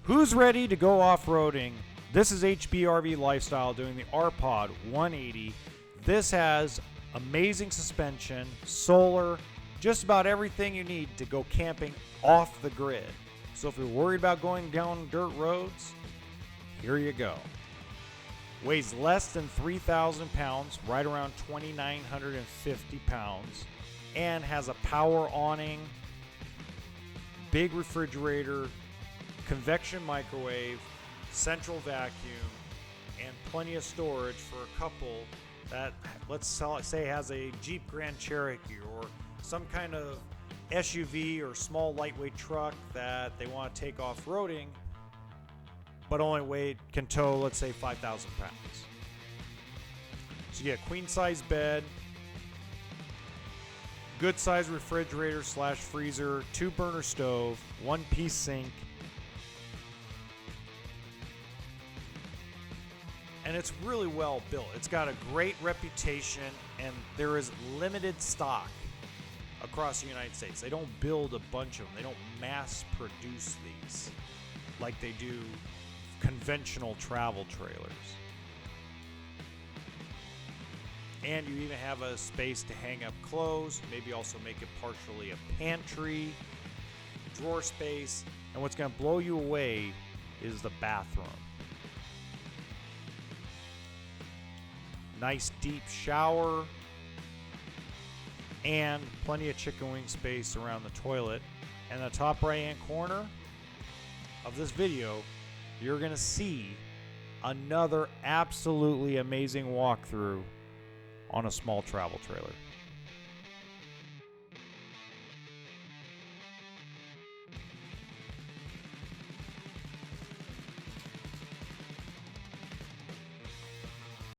Who's ready to go off-roading? This is HBRV Lifestyle doing the Rpod 180. This has amazing suspension, solar, just about everything you need to go camping off the grid. So if you're worried about going down dirt roads, here you go. Weighs less than 3,000 pounds, right around 2,950 pounds, and has a power awning, big refrigerator, convection microwave, central vacuum, and plenty of storage for a couple that, let's say, has a Jeep Grand Cherokee or some kind of SUV or small lightweight truck that they want to take off-roading, but only can tow, let's say, 5,000 pounds. So you get a queen-size bed, good-sized refrigerator / freezer, 2-burner stove, 1-piece sink, and it's really well built. It's got a great reputation, and there is limited stock across the United States. They don't build a bunch of them. They don't mass produce these like they do conventional travel trailers. And you even have a space to hang up clothes, maybe also make it partially a pantry, drawer space, and what's going to blow you away is the bathroom. Nice deep shower, and plenty of chicken wing space around the toilet. And the top right hand corner of this video, you're going to see another absolutely amazing walkthrough on a small travel trailer.